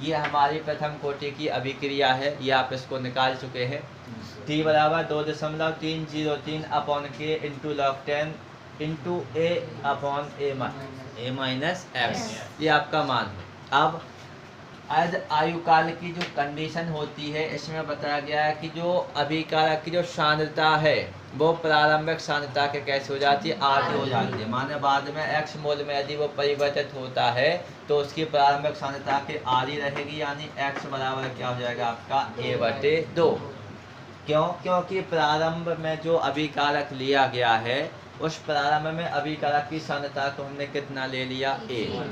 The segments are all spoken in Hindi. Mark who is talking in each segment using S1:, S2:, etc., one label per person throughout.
S1: ये हमारी प्रथम कोटि की अभिक्रिया है, ये आप इसको निकाल चुके हैं। t बराबर 2.303 अपॉन के इंटू लॉग 10 इंटू ए अपॉन ए माइनस एक्स, ये आपका मान है। अब अर्ध आयुकाल की जो कंडीशन होती है इसमें बताया गया है कि जो अभिकारक की जो सांद्रता है वो प्रारंभिक सांद्रता के कैसे हो जाती है, आधी हो जाती है। माने बाद में x मोल में यदि वो परिवर्तित होता है तो उसकी प्रारंभिक सांद्रता के आधी रहेगी, यानी x बराबर क्या हो जाएगा आपका a/2। क्यों? क्योंकि प्रारंभ में जो अभिकारक लिया गया है उस प्रारंभ में अभिकारक की सांद्रता को हमने कितना ले लिया, a,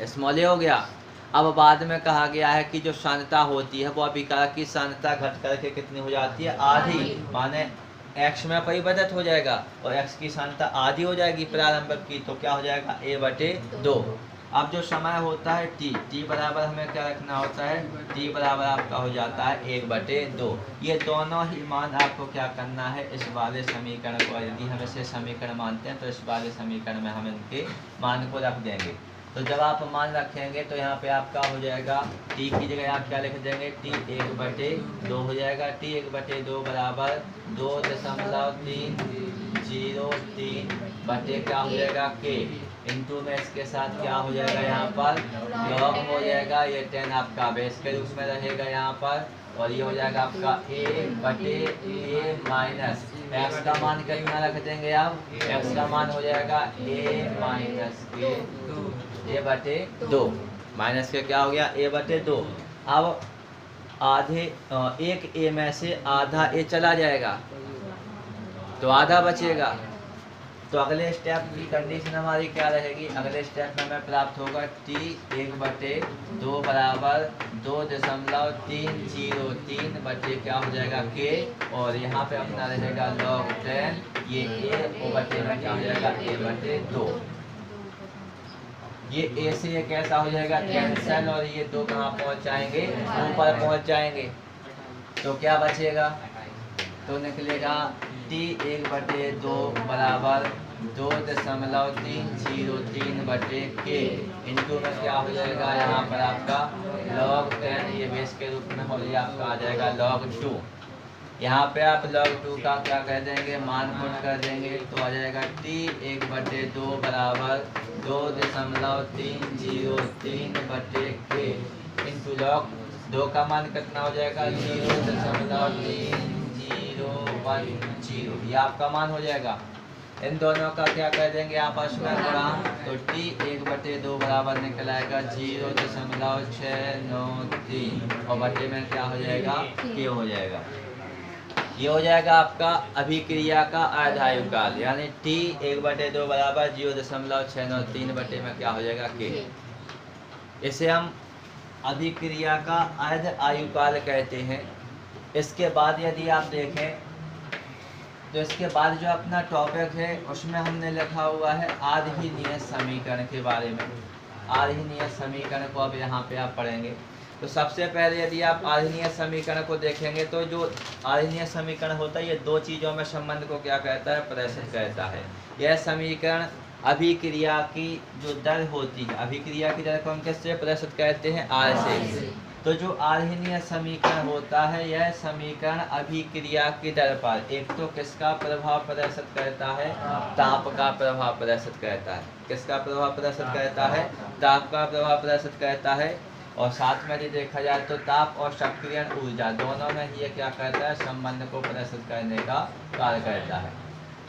S1: स्मॉल ए हो गया। अब बाद में कहा गया है कि जो सांद्रता होती है वो अभिकारक की सांद्रता घट करके कितनी हो जाती है, आधी। माने x में परिवर्तित हो जाएगा और x की सांद्रता आधी हो जाएगी प्रारंभिक की, तो क्या हो जाएगा a/2। अब जो समय होता है t बराबर हमें क्या रखना होता है, t बराबर आपका हो जाता है 1/2। ये दोनों ही मान आपको क्या करना है, इस वाले समीकरण को, यदि हम इसे समीकरण मानते हैं तो इस वाले समीकरण में हम इनके मान को रख देंगे। तो जब आप मान रखेंगे तो यहाँ पे आपका हो जाएगा t की जगह आप क्या लिख देंगे, t 1/2 हो जाएगा। t 1/2 बराबर 2.303 बटे क्या हो जाएगा k इंटू में इसके साथ क्या हो जाएगा यहाँ पर लॉग हो जाएगा, ये 10 आपका बेस के रूप में रहेगा यहाँ पर, और ये हो जाएगा आपका a/a माइनस x का मान कितना रख देंगे आप, x का मान हो जाएगा a माइनस a/2 माइनस के क्या हो गया a/2। अब आधे एक a में से आधा a चला जाएगा तो आधा बचेगा। तो अगले स्टेप की कंडीशन हमारी क्या रहेगी, अगले स्टेप में हमें प्राप्त होगा t 1/2 बराबर 2.303 बटे क्या हो जाएगा k, और यहाँ पे अपना रहेगा log 10, ये a बटे में क्या हो जाएगा a/2। ये a से ये कैसा हो जाएगा कैंसल, और ये दो कहाँ पहुँच जाएंगे, ऊपर पहुँच जाएंगे। तो क्या बचेगा, तो निकलेगा t 1/2 बराबर 2.303 बटे k इंटू में क्या हो जाएगा यहाँ पर आपका log 10, ये बेस के रूप में हो जाएगा आपका आ जाएगा log 2। यहाँ पे आप log 2 का क्या कर देंगे, मान पुट कर देंगे तो आ जाएगा t 1/2 बराबर 2.303 बटे k इंटू log 2 का मान कितना हो जाएगा 0.3010, ये आपका मान हो जाएगा। इन दोनों का क्या कर देंगे आपस में गुणा, तो t 1/2 बराबर निकल आएगा 0.693 और बटे में क्या हो जाएगा k हो जाएगा। ये हो जाएगा आपका अभिक्रिया का अर्धायुकाल, यानी t 1/2 बराबर 0.693 बटे में क्या हो जाएगा k। इसे हम अभिक्रिया का अर्ध आयुकाल कहते हैं। इसके बाद यदि आप देखें तो इसके बाद जो अपना टॉपिक है उसमें हमने लिखा हुआ है आर्हीनीय समीकरण के बारे में। आर्हीनीय समीकरण को अब यहाँ पे आप पढ़ेंगे। तो सबसे पहले यदि आप आर्हीनीय समीकरण को देखेंगे तो जो आर्हीनीय समीकरण होता है ये दो चीज़ों में संबंध को क्या कहता है, प्रदर्शित करता है। यह समीकरण अभिक्रिया की जो दर होती है, अभिक्रिया की दर को हम किससे प्रदर्शित करते हैं, आर से। तो जो आर्हीनीय समीकरण होता है यह समीकरण अभिक्रिया की दर पर एक तो किसका प्रभाव प्रदर्शित करता है, ताप का प्रभाव प्रदर्शित करता है। किसका प्रभाव प्रदर्शित करता है, ताप का प्रभाव प्रदर्शित करता है। और साथ में यदि देखा जाए तो ताप और सक्रियण ऊर्जा दोनों में ये क्या करता है, संबंध को प्रदर्शित करने का कार्य करता है।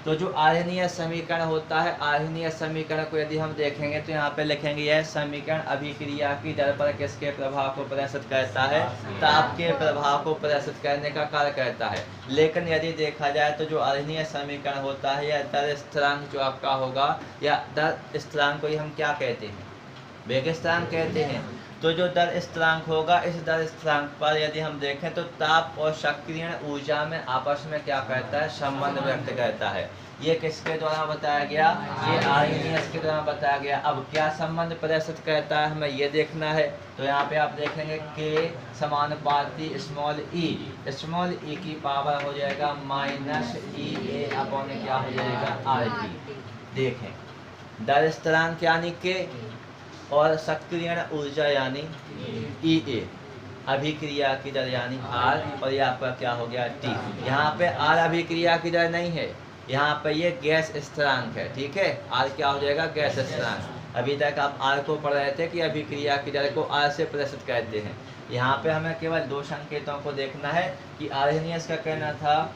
S1: तो जो आर्हीनीय समीकरण होता है, आर्हीनीय समीकरण को यदि हम देखेंगे तो यहाँ पे लिखेंगे यह समीकरण अभिक्रिया की दर पर किसके प्रभाव को प्रदर्शित करता है, ताप के प्रभाव को प्रदर्शित करने का कार्य करता है। लेकिन यदि देखा जाए तो जो आर्हीनीय समीकरण होता है यह दर स्थिरांक जो आपका होगा, या दर स्थिरांक को ही हम क्या कहते हैं, वेग स्थिरांक कहते हैं। तो जो दर स्थिरांक होगा, इस दर स्थिरांक पर यदि हम देखें तो ताप और सक्रियण ऊर्जा में आपस में क्या करता है, संबंध व्यक्त करता है। ये किसके द्वारा बताया गया, ये आर्हीनियस के द्वारा बताया गया। अब क्या संबंध प्रदर्शित करता है हमें ये देखना है। तो यहाँ पे आप देखेंगे के समानुपाती स्मॉल ई की पावर हो जाएगा माइनस ई ए अपॉन क्या हो जाएगा आर टी। देखें दर स्थिरांक यानी के और सक्रियण ऊर्जा यानी ई ए, अभिक्रिया की दर यानी आर, और ये आपका क्या हो गया टी। यहाँ पे आर अभिक्रिया की दर नहीं है, यहाँ पे ये गैस स्थिरांक है, ठीक है। आर क्या हो जाएगा, गैस स्थिरांक। अभी तक आप आर को पढ़ रहे थे कि अभिक्रिया की दर को आर से प्रदर्शित करते हैं। यहाँ पे हमें केवल दो संकेतों को देखना है कि आर्हेनियस का कहना था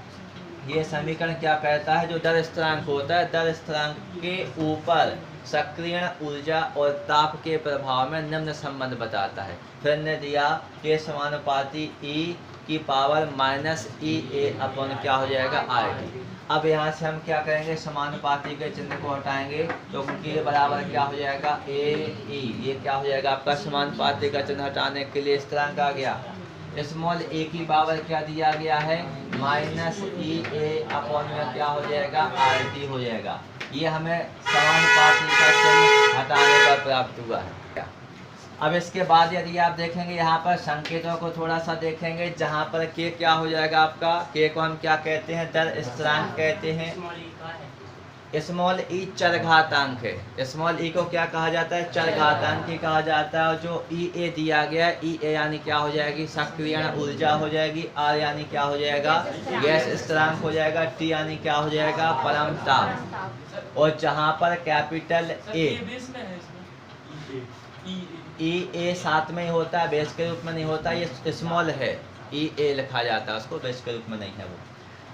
S1: ये समीकरण क्या कहता है, जो दर स्थिरांक होता है, दर स्थिरांक के ऊपर सक्रियण ऊर्जा और ताप के प्रभाव में निम्न संबंध बताता है। फिर ने दिया के समानुपाती ई की पावर माइनस ई ए अपॉन क्या हो जाएगा आर टी। अब यहाँ से हम क्या करेंगे, समानुपाती के चिन्ह को हटाएंगे तो के बराबर क्या हो जाएगा ए ई। ये क्या हो जाएगा आपका समानुपाती का चिन्ह हटाने के लिए स्थिरांक आ गया। स्मॉल ए की पावर क्या दिया गया है, माइनस ई ए अपॉन में क्या हो जाएगा आर टी हो जाएगा। ये हमें समानुपाती का चिन्ह हटाने पर प्राप्त हुआ है। अब इसके बाद यदि आप देखेंगे यहाँ पर संकेतों को थोड़ा सा देखेंगे, जहाँ पर के क्या हो जाएगा आपका, के को हम क्या कहते हैं, दर स्थिरांक कहते हैं। स्मॉल ई चरघातांक है, स्मॉल ई को क्या कहा जाता है, चरघातांक कहा जाता है। और जो ई ए दिया गया है, ई ए यानी क्या हो जाएगी, सक्रियण ऊर्जा हो जाएगी। आर यानी क्या हो जाएगा, गैस स्थिरांक हो जाएगा। टी यानी क्या हो जाएगा, परम ताप। और जहाँ पर कैपिटल ए, ई ए साथ में ही होता है, बेस के रूप में नहीं होता, ये स्मॉल है, ई ए लिखा जाता है उसको, बेस के रूप में नहीं है वो।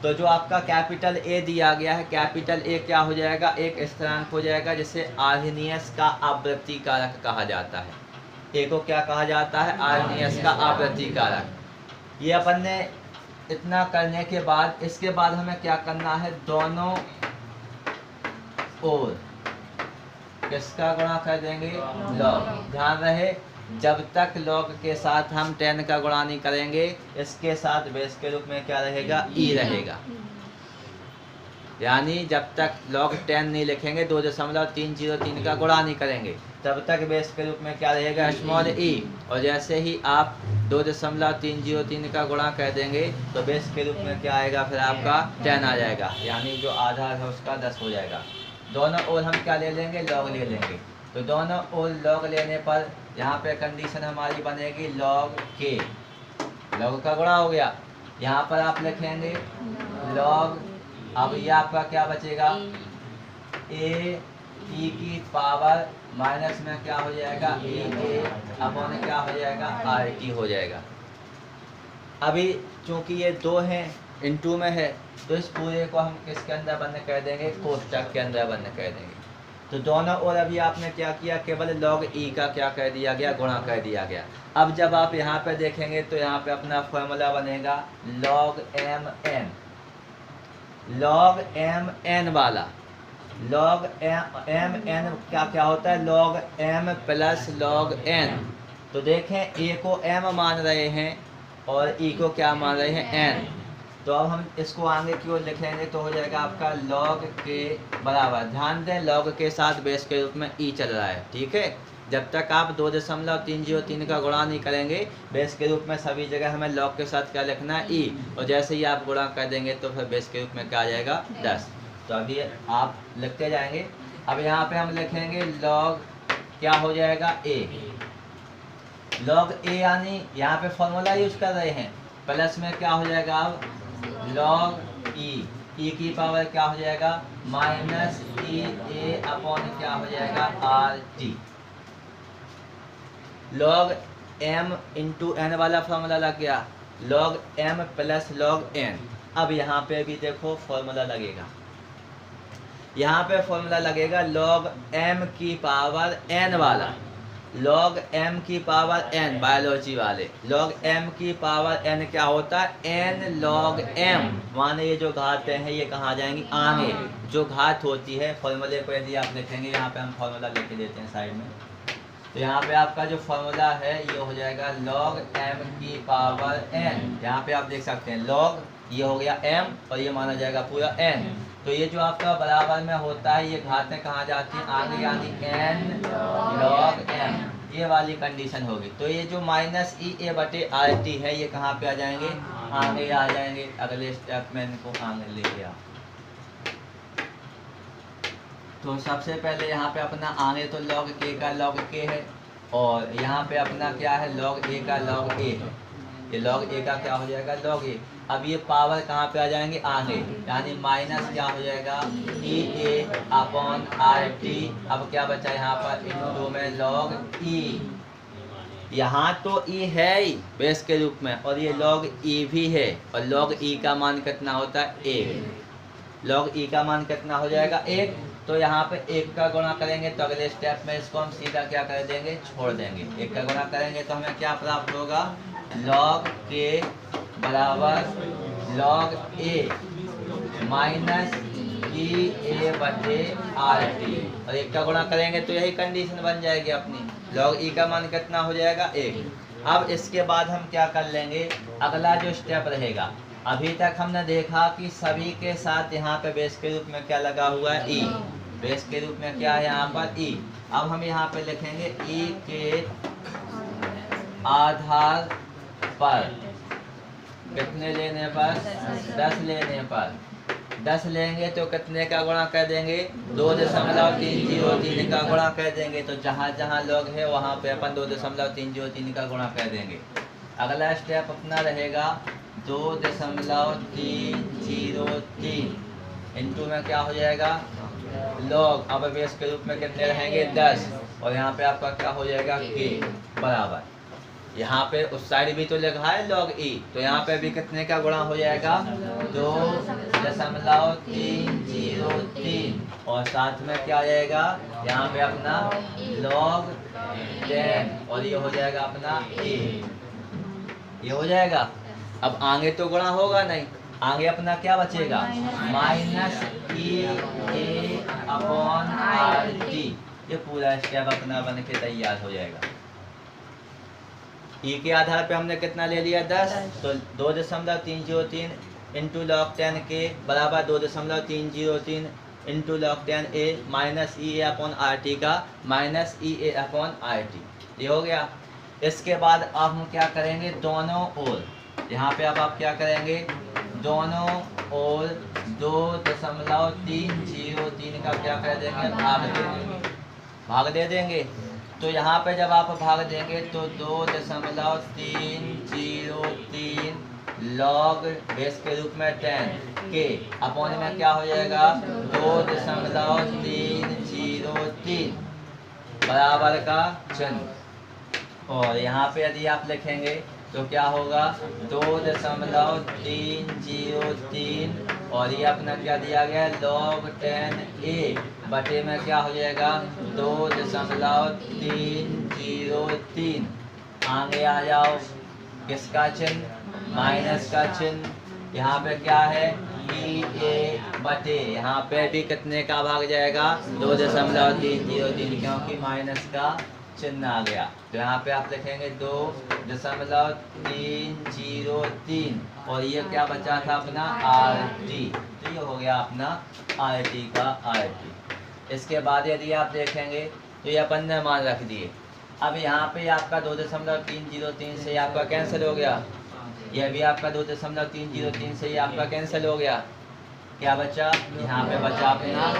S1: तो जो आपका कैपिटल ए दिया गया है, कैपिटल ए क्या हो जाएगा, एक स्थिरांक हो जाएगा, जिसे आर्हेनियस का आवृत्ति कारक कहा जाता है। ए को क्या कहा जाता है, आर्हेनियस का आवृत्ति कारक। ये अपन ने इतना करने के बाद, इसके बाद हमें क्या करना है, दोनों ओर किसका गुणा कर देंगे, लॉग। ध्यान रहे जब तक लॉग के साथ हम 10 का गुणा नहीं करेंगे, इसके साथ बेस के रूप में क्या रहेगा, ई रहेगा। यानी जब तक log 10 नहीं लिखेंगे, 2.303 का गुणा नहीं करेंगे, तब तक बेस के रूप में क्या रहेगा, स्मॉल ई। और जैसे ही आप 2.303 का गुणा कर देंगे तो बेस के रूप में क्या आएगा, फिर आपका 10 आ जाएगा, यानी जो आधार है उसका 10 हो जाएगा। दोनों ओर हम क्या ले लेंगे, लॉग ले लेंगे। तो दोनों ओर लॉग लेने पर यहाँ पे कंडीशन हमारी बनेगी लॉग के, लॉग का गुणा हो गया। यहाँ पर आप लिखेंगे लॉग, अब ये आपका क्या बचेगा, ए ई की पावर माइनस में क्या हो जाएगा, ए ए अपॉन क्या हो जाएगा, आर टी हो जाएगा। अभी चूंकि ये दो हैं, इनटू में है, तो इस पूरे को हम किसके अंदर बंद कर देंगे, कोष्टक के अंदर बंद कर देंगे। तो दोनों और अभी आपने क्या किया, केवल लॉग ई का क्या कर दिया गया, गुणा कर दिया गया। अब जब आप यहाँ पे देखेंगे तो यहाँ पे अपना फॉर्मूला बनेगा log M N, log M N वाला। लॉग एम एन क्या क्या होता है, log M plus log N. तो देखें ए को एम मान रहे हैं और ई को क्या मान रहे हैं, एन। तो अब हम इसको आगे की ओर लिखेंगे तो हो जाएगा आपका log के बराबर। ध्यान दें लॉग के साथ बेस के रूप में ई चल रहा है, ठीक है। जब तक आप 2.303 का गुणा नहीं करेंगे, बेस के रूप में सभी जगह हमें लॉग के साथ क्या लिखना है, ई। और जैसे ही आप गुणा कर देंगे तो फिर बेस के रूप में क्या आ जाएगा, 10। तो अभी आप लिखते जाएंगे। अब यहाँ पे हम लिखेंगे लॉग क्या हो जाएगा, ए। लॉग ए यानी यहाँ पे फॉर्मूला यूज कर रहे हैं, प्लस में क्या हो जाएगा, अब लॉग ई की पावर क्या हो जाएगा, माइनस ई ए अपॉन क्या हो जाएगा, R T. Log M into N वाला फॉर्मूला लग गया, log M plus log N. अब यहाँ पे भी देखो फॉर्मूला लगेगा, यहाँ पे फॉर्मूला लगेगा लॉग एम की पावर एन वाला, लॉग एम की पावर एन बायोलॉजी वाले। लॉग एम की पावर एन क्या होता है, एन लॉग एम। माने ये जो घातें हैं ये कहाँ जाएंगी, आगे। जो घात होती है, फॉर्मूले को यदि आप लिखेंगे, यहाँ पे हम फॉर्मूला लिख देते हैं साइड में। तो यहाँ पे आपका जो फॉर्मूला है ये हो जाएगा लॉग एम की पावर एन। यहाँ पे आप देख सकते हैं लॉग ये हो गया एम और ये माना जाएगा पूरा एन। तो ये जो आपका बराबर में होता है, ये घातें कहाँ जाती हैं, आगे, यानी एन लॉग एम, ये वाली कंडीशन होगी। तो ये जो माइनस ई ए बटे आर टी है, ये कहाँ पे आ जाएंगे, आगे आ जाएंगे। अगले स्टेप में इनको आगे ले लिया। तो सबसे पहले यहाँ पे अपना आगे तो log k का log k है और यहाँ पे अपना क्या है log a का log a है। ये log a का क्या हो जाएगा log a। अब ये पावर कहाँ पे आ जाएंगे आगे, यानी माइनस क्या हो जाएगा ई ए अपॉन आर टी। अब क्या बचा यहाँ पर इनटू में log e। यहाँ तो e है ही बेस के रूप में और ये log e भी है और log e का मान कितना होता है 1। log e का मान कितना हो जाएगा 1। तो यहाँ पे 1 का गुणा करेंगे तो अगले स्टेप में इसको हम सीधा क्या कर देंगे छोड़ देंगे। 1 का गुणा करेंगे तो हमें क्या प्राप्त होगा log k बराबर log a माइनस ई ए बटे आर टी और 1 का गुणा करेंगे तो यही कंडीशन बन जाएगी अपनी। log e का मान कितना हो जाएगा 1। अब इसके बाद हम क्या कर लेंगे, अगला जो स्टेप रहेगा, अभी तक हमने देखा कि सभी के साथ यहाँ पे बेस के रूप में क्या लगा हुआ है e। बेस के रूप में क्या है यहाँ पर e। अब हम यहाँ पे लिखेंगे e के आधार पर कितने लेने पर 10 लेने पर 10 लेंगे तो कितने का गुणा कर देंगे 2.303 का गुणा कर देंगे। तो जहाँ जहाँ log है वहाँ पे अपन 2.303 का गुणा कर देंगे। अगला स्टेप अपना रहेगा 2.303 इंटू में क्या हो जाएगा log, अब बेस के रूप में कितने रहेंगे 10 और यहाँ पे आपका क्या हो जाएगा k बराबर, यहाँ पे उस साइड भी तो लिखा है log e, तो यहाँ पे भी कितने का गुणा हो जाएगा 2.303 और साथ में क्या आ जाएगा यहाँ पे अपना log 10 और ये हो जाएगा अपना a, ये हो जाएगा। अब आगे तो गुणा होगा नहीं, आगे अपना क्या बचेगा माइनस ई ए अपॉन आर टी। ये पूरा स्टेप अपना बन के तैयार हो जाएगा। ई के आधार पे हमने कितना ले लिया 10, तो 2.303 इंटू log 10 के बराबर 2.303 इंटू log 10 ए माइनस ई ए अपॉन आर टी का माइनस ई ए अपॉन आर टी, ये हो गया। इसके बाद अब हम क्या करेंगे दोनों ओर, यहाँ पे अब आप क्या करेंगे दोनों ओर 2.303 का क्या कर देंगे भाग दे देंगे। तो यहाँ पे जब आप भाग देंगे तो 2.303 log बेस के रूप में 10 के अपॉन में क्या हो जाएगा 2.303 बराबर का चिन्ह। और यहाँ पे यदि आप लिखेंगे तो क्या होगा 2.303 और ये अपना क्या दिया गया log 10 a बटे में क्या हो जाएगा 2.303। आगे आ जाओ, किसका चिन्ह माइनस का चिन्ह, यहाँ पे क्या है ई ए बटे, यहाँ पे भी कितने का भाग जाएगा 2.303 क्योंकि माइनस का चिन्ह आ गया। तो यहाँ पे आप लिखेंगे 2.303 और ये क्या बचा था अपना आर टी, तो ये हो गया अपना आर टी का आर टी। इसके बाद यदि आप देखेंगे तो ये अपन ने मान रख दिए। अब यहाँ पे आपका 2.303 से आपका कैंसिल हो गया, यह भी आपका 2.303 से आपका कैंसिल हो गया। क्या बचा यहाँ पे बचा अपना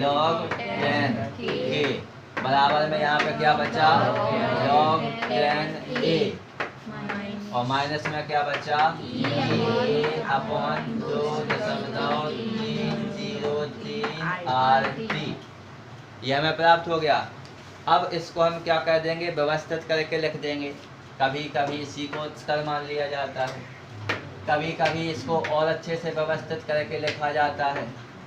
S1: log 10 के बराबर में यहाँ पे क्या बचा log 10 a और माइनस में क्या बचा ए अपॉन 2.303 आर टी, यह हमें प्राप्त हो गया। अब इसको हम क्या कर देंगे व्यवस्थित करके लिख देंगे। कभी कभी इसी को उत्तर मान लिया जाता है, कभी कभी इसको और अच्छे से व्यवस्थित करके लिखा जाता है।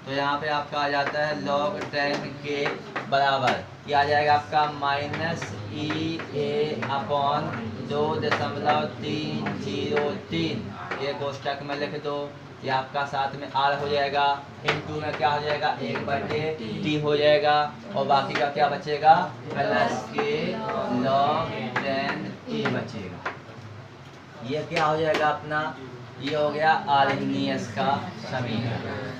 S1: तो यहाँ पे आपका आ जाता है log 10 के बराबर ये आ जाएगा आपका माइनस ई ए अपॉन 2.303, ये कोष्टक में लिख दो, ये आपका साथ में आर हो जाएगा, इनटू में क्या हो जाएगा 1/t हो जाएगा और बाकी का क्या बचेगा प्लस के log 10 a बचेगा। ये क्या हो जाएगा अपना, ये हो गया आर्हेनियस का समीकरण।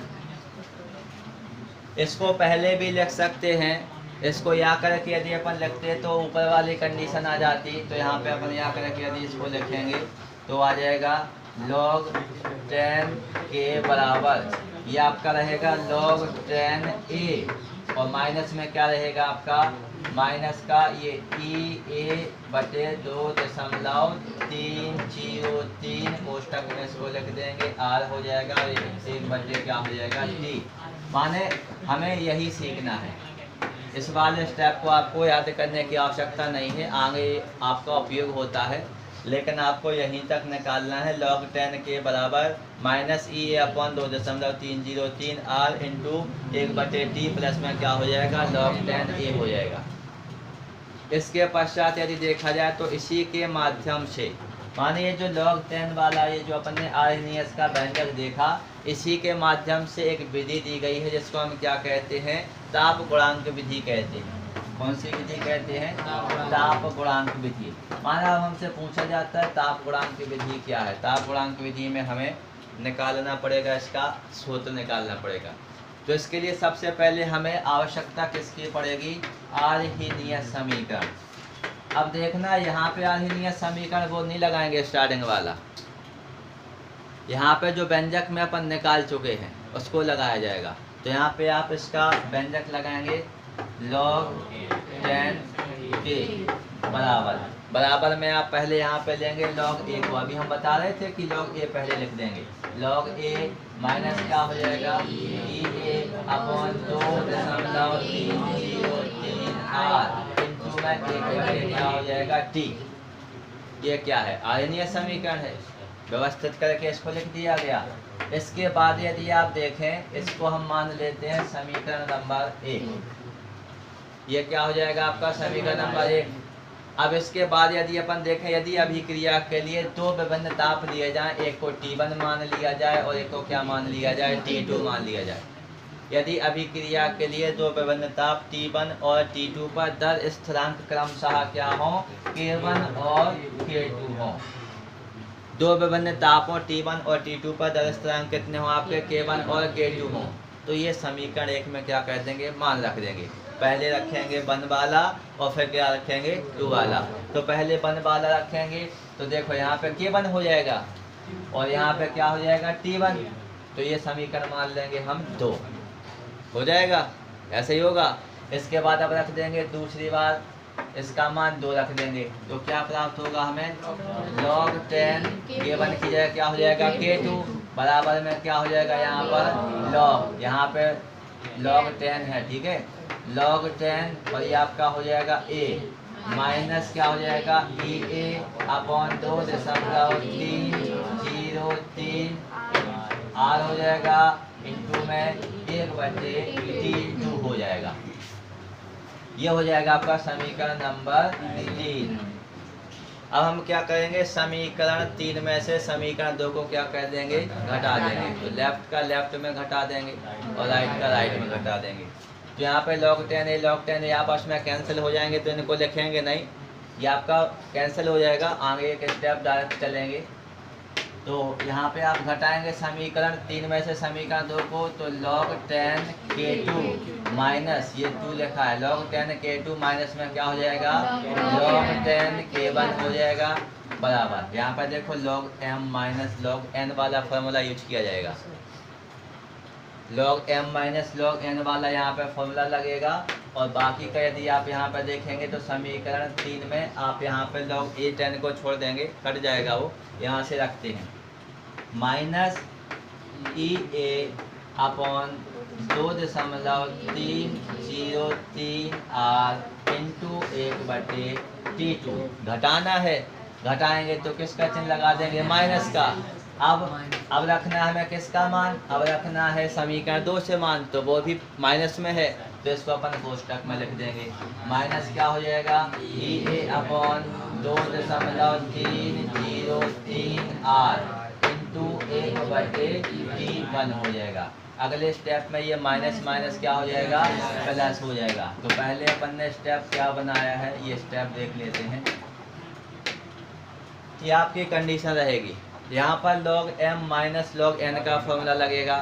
S1: इसको पहले भी लिख सकते हैं, इसको यहाँ करके यदि अपन लिखते तो ऊपर वाली कंडीशन आ जाती। तो यहाँ पे अपन यहाँ करके यदि इसको लिखेंगे तो आ जाएगा log 10 के बराबर ये आपका रहेगा log 10a, और माइनस में क्या रहेगा आपका माइनस का ये EA/2.303 कोष्टक में इसको लिख देंगे, R हो जाएगा, और 1 क्या हो जाएगा T। माने हमें यही सीखना है, इस वाले स्टेप को आपको याद करने की आवश्यकता नहीं है, आगे आपका उपयोग होता है, लेकिन आपको यहीं तक निकालना है। log 10 के बराबर -EA/2.303 R into 1/T plus में क्या हो जाएगा log 10A हो जाएगा। इसके पश्चात यदि देखा जाए तो इसी के माध्यम से मानिए जो log 10 वाला ये जो अपन ने आर्हेनियस का व्यंजक देखा, इसी के माध्यम से एक विधि दी गई है जिसको हम क्या कहते हैं ताप गुणांक विधि कहते हैं। कौन सी विधि कहते हैं? ताप गुणांक विधि। माना अब हमसे पूछा जाता है ताप गुणांक विधि क्या है। ताप गुणांक विधि में हमें निकालना पड़ेगा, इसका सूत्र निकालना पड़ेगा। तो इसके लिए सबसे पहले हमें आवश्यकता किसकी पड़ेगी? आर्हेनियस समीकरण। अब देखना यहाँ पे आर्हेनियस समीकरण वो नहीं लगाएंगे स्टार्टिंग वाला, यहाँ पे जो व्यंजक में अपन निकाल चुके हैं उसको लगाया जाएगा। तो यहाँ पे आप इसका व्यंजक लगाएंगे log 10A बराबर में आप पहले यहाँ पे लेंगे log A को। अभी हम बता रहे थे कि log A पहले लिख देंगे। log A माइनस क्या हो जाएगा EA/2.303R इंटू में क्या हो जाएगा T। ये क्या है? आर्हेनियस समीकरण है, व्यवस्थित करके इसको लिख दिया गया। इसके बाद यदि आप देखें इसको हम मान लेते हैं समीकरण नंबर 1। ये क्या हो जाएगा आपका समीकरण नंबर 1। अब इसके बाद यदि अपन देखें, यदि अभिक्रिया के लिए दो विभिन्न ताप लिए जाएं, एक को T1 मान लिया जाए और एक को क्या मान लिया जाए T2 मान लिया जाए। यदि अभिक्रिया के लिए दो विभिन्न ताप T1 और T2 पर दर स्थिरांक क्रमशः क्या हो K1 और K2 हो। दो विभिन्न तापों T1 और T2 पर दर स्थिरांक कितने हो आपके K1 और K2 हो। तो ये समीकरण 1 में क्या कर देंगे मान रख देंगे। पहले रखेंगे 1 वाला और फिर क्या रखेंगे 2 वाला। तो पहले 1 वाला रखेंगे तो देखो यहाँ पे K1 हो जाएगा और यहाँ पे क्या हो जाएगा T1। तो ये समीकरण मान लेंगे हम 2 हो जाएगा, ऐसे ही होगा। इसके बाद अब रख देंगे दूसरी बार इसका मान 2 रख देंगे। तो क्या प्राप्त होगा हमें log 10 K1 की जगह क्या हो जाएगा K2 बराबर में क्या हो जाएगा यहाँ पर log, यहाँ पे log 10 है, ठीक है, log 10 और ये आपका हो जाएगा A माइनस क्या हो जाएगा EA/2.303 R हो जाएगा इंटू में 1/T2 हो जाएगा। ये हो जाएगा आपका समीकरण नंबर 3। अब हम क्या करेंगे समीकरण 3 में से समीकरण 2 को क्या कर देंगे घटा देंगे। तो लेफ्ट का लेफ्ट में घटा देंगे और राइट का राइट में घटा देंगे। तो यहाँ पे log 10 आपस में कैंसिल हो जाएंगे, तो इनको लिखेंगे नहीं, ये आपका कैंसिल हो जाएगा। आगे एक स्टेप डायरेक्ट चलेंगे। तो यहाँ पे आप घटाएंगे समीकरण 3 में से समीकरण 2 को। तो log 10 K2 माइनस ये 2 लिखा है, log 10 K2 माइनस में क्या हो जाएगा log 10 K1 हो जाएगा बराबर। यहाँ पर देखो log m minus log n वाला फॉर्मूला यूज किया जाएगा। log m minus log n वाला यहाँ पे फॉर्मूला लगेगा। और बाकी का यदि आप यहाँ पर देखेंगे तो समीकरण 3 में आप यहाँ पे log A10 को छोड़ देंगे, कट जाएगा वो, यहाँ से रखते हैं माइनस EA/2.303R इंटू 1/T2। घटाना है, घटाएंगे तो किसका चिन्ह लगा देंगे माइनस का। अब रखना है हमें किसका मान, अब रखना है समीकरण 2 से मान, तो वो भी माइनस में है, तो इसको अपन कोष्टक में लिख देंगे। माइनस क्या हो जाएगा EA/2.303R इंटू 1/T1 हो जाएगा। अगले स्टेप में ये माइनस माइनस क्या हो जाएगा प्लस हो जाएगा। तो पहले अपन ने स्टेप क्या बनाया है ये स्टेप देख लेते हैं। ये आपकी कंडीशन रहेगी, यहाँ पर log m minus log n का फॉर्मूला लगेगा।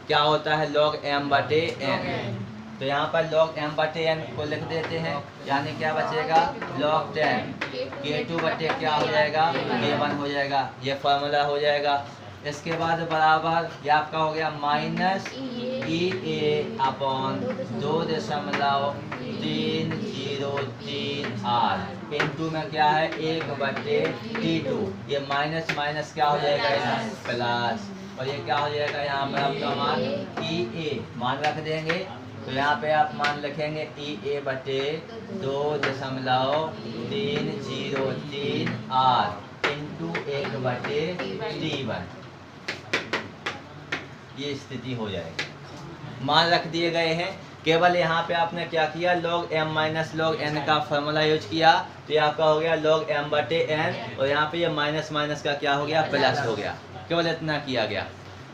S1: क्या होता है log m/n। तो यहाँ पर log m/n को लिख देते हैं, यानी क्या बचेगा log 10 K2 बटे क्या हो जाएगा K1 हो जाएगा। ये फॉर्मूला हो जाएगा। इसके बाद बराबर ये आपका हो गया माइनस EA अपॉन 2.303 इंटू में क्या है 1/T2। ये माइनस माइनस क्या हो जाएगा यहाँ प्लस, और ये क्या हो जाएगा यहाँ पर आपका मान EA मान रख देंगे। तो यहाँ पे आप मान लिखेंगे EA/2.303R इंटू 1/T1। ये स्थिति हो जाएगी। मान रख दिए गए हैं। केवल यहाँ पे आपने क्या किया log m minus log n का फॉर्मूला यूज किया, तो ये आपका हो गया log m/n, और यहाँ पे ये माइनस माइनस का क्या हो गया प्लस हो गया। केवल इतना किया गया।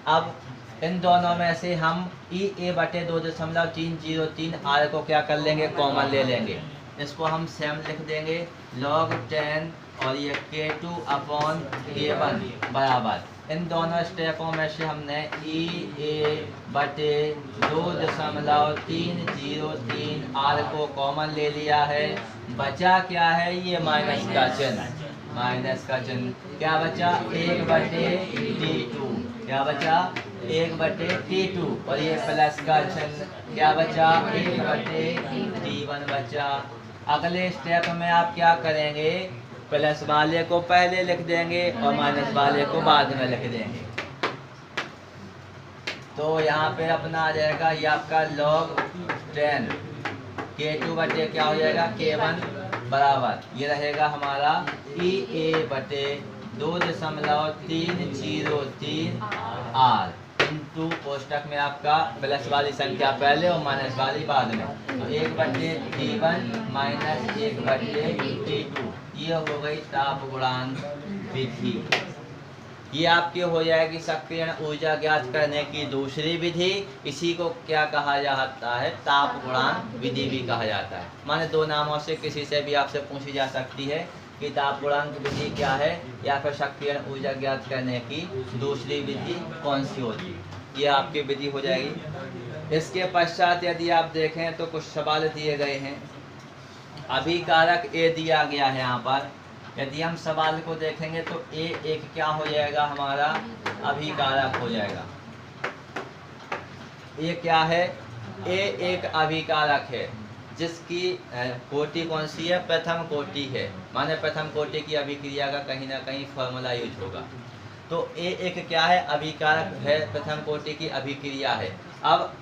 S1: अब इन दोनों में से हम EA/2.303R को क्या कर लेंगे कॉमन ले लेंगे। इसको हम सेम लिख देंगे log 10 और ये K2/K1 बराबर। इन दोनों स्टेपों में से हमने EA/2.303R को कॉमन ले लिया है। बचा क्या है ये माइनस का चिन्ह, माइनस का चिन्ह क्या बचा 1/T2, क्या बचा 1/T2, और ये प्लस का चिन्ह क्या बचा 1/T1 बचा। अगले स्टेप में आप क्या करेंगे प्लस वाले को पहले लिख देंगे और माइनस वाले को बाद में लिख देंगे। तो यहाँ पे अपना आ जाएगा ये आपका log 10 K2 क्या हो जाएगा K1 बराबर ये रहेगा हमारा EA/2.303R इंटू कोष्टक में आपका प्लस वाली संख्या पहले और माइनस वाली बाद में। तो 1/T1 माइनस 1/T2 ये हो गई ताप गुणांक विधि। ये आपकी हो जाएगी सक्रियण ऊर्जा ज्ञात करने की दूसरी विधि। इसी को क्या कहा जाता है ताप गुणांक विधि भी कहा जाता है। माने दो नामों से किसी से भी आपसे पूछी जा सकती है कि ताप गुणांक विधि क्या है या फिर सक्रियण ऊर्जा ज्ञात करने की दूसरी विधि कौन सी होती है, ये आपकी विधि हो जाएगी। इसके पश्चात यदि आप देखें तो कुछ सवाल दिए गए हैं। अभिकारक A दिया गया है यहाँ पर। यदि हम सवाल को देखेंगे तो A एक क्या हो जाएगा हमारा अभिकारक हो जाएगा। ये क्या है A एक अभिकारक है जिसकी कोटि कौन सी है प्रथम कोटि है। माने प्रथम कोटि की अभिक्रिया का कहीं ना कहीं फॉर्मूला यूज होगा। तो A एक क्या है अभिकारक है प्रथम कोटि की अभिक्रिया है। अब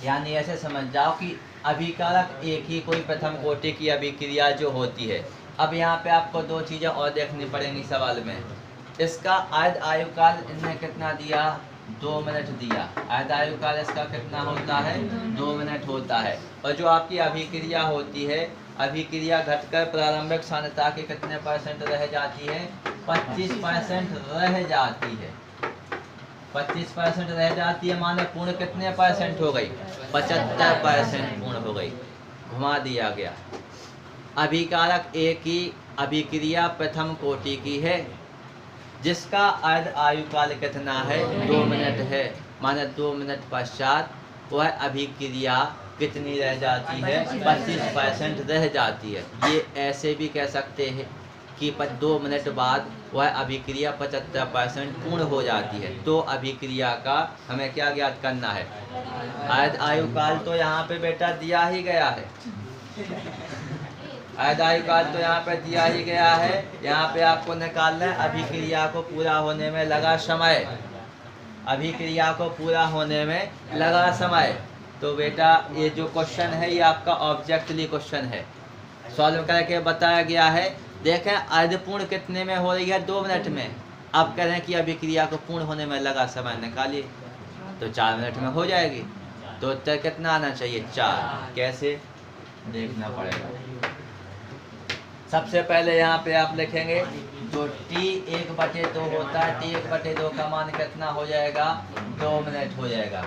S1: यानी ऐसे समझ जाओ कि अभिकारक एक ही कोई प्रथम कोटि की अभिक्रिया जो होती है। अब यहाँ पे आपको दो चीज़ें और देखनी पड़ेंगी सवाल में। इसका आयत आयुकाल इनने कितना दिया 2 मिनट दिया। आयत आयुकाल इसका कितना होता है 2 मिनट होता है। और जो आपकी अभिक्रिया होती है अभिक्रिया घटकर प्रारंभिक सांद्रता के कितने % रह जाती है 25% रह जाती है। 25% रह जाती है माने पूर्ण कितने % हो गई 75% पूर्ण हो गई। घुमा दिया गया। अभिकारक A की अभिक्रिया प्रथम कोटि की है जिसका अर्ध आयुकाल कितना है 2 मिनट है। माने 2 मिनट पश्चात वह अभिक्रिया कितनी रह जाती है 25% रह जाती है। ये ऐसे भी कह सकते हैं कि 2 मिनट बाद वह अभिक्रिया 75% पूर्ण हो जाती है। तो अभिक्रिया का हमें क्या ज्ञात करना है अर्ध आयुकाल तो यहाँ पे बेटा दिया ही गया है। अर्ध आयुकाल तो यहाँ पे दिया ही गया है। यहाँ पे आपको निकालना है अभिक्रिया को पूरा होने में लगा समय। अभिक्रिया को पूरा होने में लगा समय। तो बेटा ये जो क्वेश्चन है ये आपका ऑब्जेक्टली क्वेश्चन है, सॉल्व करके बताया गया है। देखें अर्धपूर्ण कितने में हो रही है 2 मिनट में। अब कह रहे हैं कि अभिक्रिया को पूर्ण होने में लगा समय निकालिए तो 4 मिनट में हो जाएगी। तो उत्तर कितना आना चाहिए 4। कैसे देखना पड़ेगा। सबसे पहले यहाँ पे आप लिखेंगे जो T1/2 होता है T1/2 का मान कितना हो जाएगा 2 मिनट हो जाएगा।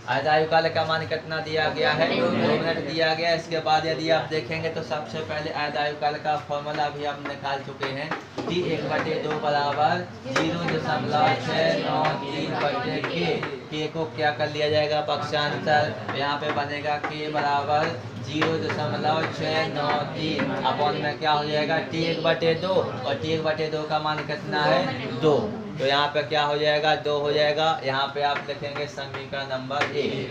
S1: अर्ध आयुकाल का मान कितना दिया गया है 2 मिनट दिया गया। इसके बाद यदि आप देखेंगे तो सबसे पहले अर्ध आयुकाल का फॉर्मूला भी हम निकाल चुके हैं। T1/2 बराबर 0.693/K। K को क्या कर लिया जाएगा पक्षांतर। यहाँ पे बनेगा K बराबर 0.693 अपॉन में क्या हो जाएगा T1/2 और T1/2 का मान कितना है 2। तो यहाँ पे क्या हो जाएगा 2 हो जाएगा। यहाँ पे आप लिखेंगे समीकरण नंबर 1।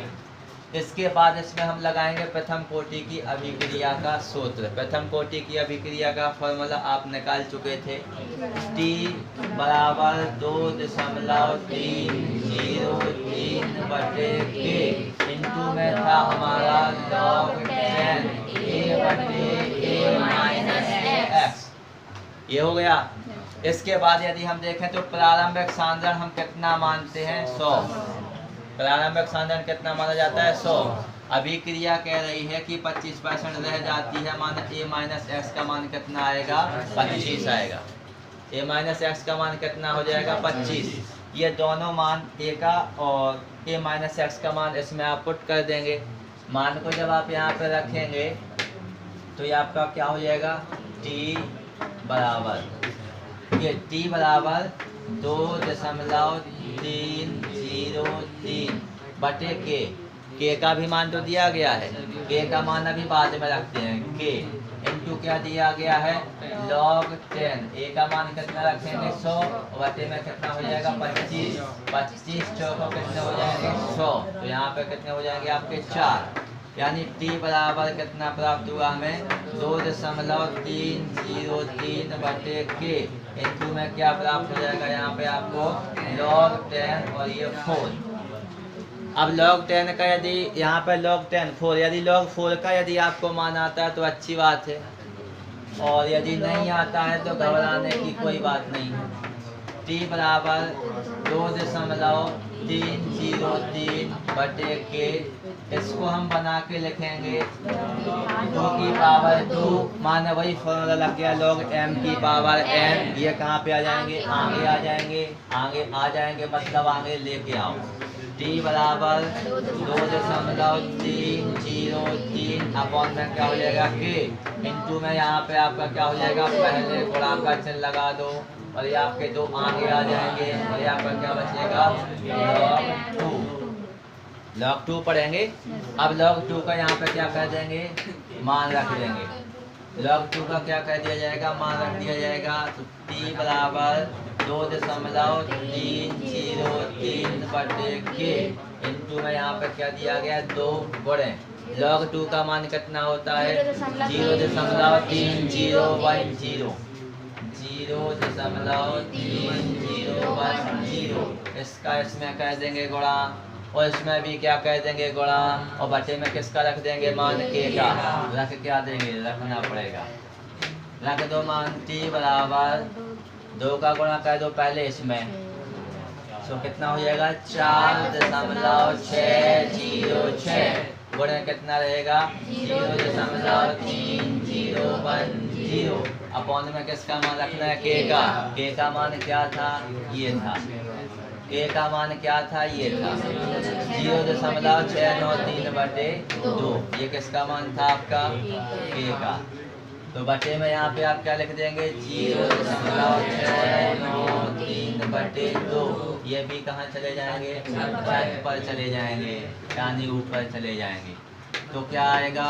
S1: इसके बाद इसमें हम लगाएंगे प्रथम कोटि की अभिक्रिया का सूत्र। प्रथम कोटि की अभिक्रिया का फॉर्मूला आप निकाल चुके थे। T बराबर 2.303/K इंटू में था हमारा log 10 A/A-x। ये हो गया। इसके बाद यदि हम देखें तो प्रारंभिक सांद्रण हम कितना मानते हैं 100। प्रारंभिक सांद्रण कितना माना जाता है 100। अभिक्रिया कह रही है कि 25% रह जाती है, माना A-x का मान कितना आएगा 25 आएगा। A-x का मान कितना हो जाएगा 25। ये दोनों मान A का और A-x का मान इसमें आप पुट कर देंगे। मान को जब आप यहाँ पे रखेंगे तो ये आपका क्या हो जाएगा T बराबर 2.303/K। K का भी मान तो दिया गया है, K का मान अभी बाद में रखते हैं। K इंटू क्या दिया गया है log 10। A का मान कितना रखेंगे 100 और बटे में कितना हो जाएगा 25। 25 चौकों कितने हो जाएंगे 100। तो यहाँ पे कितने हो जाएंगे आपके 4। यानी T बराबर कितना प्राप्त हुआ हमें 2.303/K इंटू में क्या प्राप्त हो जाएगा यहाँ पे आपको log 10 और ये 4। अब log 10 का यदि यहाँ पे log 10 4, यदि log 4 का यदि आपको मान आता है तो अच्छी बात है, और यदि नहीं आता है तो घबराने की कोई बात नहीं है। T बराबर 2.303/K इसको हम बना के लिखेंगे 2 की पावर 2 माने वही फॉर्मूला लग गया log m की पावर n। ये कहाँ पे आ जाएंगे आगे आ जाएंगे, आगे आ जाएंगे मतलब आगे लेके आओ। T बराबर 2.303 अपॉन में क्या हो जाएगा K इंटू में यहाँ पे आपका क्या हो जाएगा पहले गुणा का चिन्ह लगा दो और ये आपके 2 आगे आ जाएंगे और ये आपका क्या बचेगा log 2 पढ़ेंगे। अब log 2 का यहाँ पे क्या कर देंगे मान रख देंगे। log 2 का क्या कर दिया जाएगा मान रख दिया जाएगा। तो T बराबर 2.303/K इंटू में यहाँ पे क्या दिया गया 2 गुणे log 2 का मान कितना होता है 0.3010। इसका इसमें कह देंगे गुणा और इसमें भी क्या कह देंगे गुणा और बटे में किसका रख देंगे मान K का। रख क्या देंगे रखना पड़ेगा, रख दो मान T बराबर 2 का गुणा कर दो पहले इसमें तो कितना हो जाएगा 4.606 गुणे कितना रहेगा 0.3010 अपॉन में किसका मान रखना है K का। K का मान क्या था ये था, K का मान क्या था ये था 0.693/2। ये किसका मान था आपका K का। तो बटे में यहाँ पे आप क्या लिख देंगे 0.693/2। ये भी कहाँ चले जाएंगे छत पर चले जाएंगे यानी ऊपर चले जाएंगे। तो क्या आएगा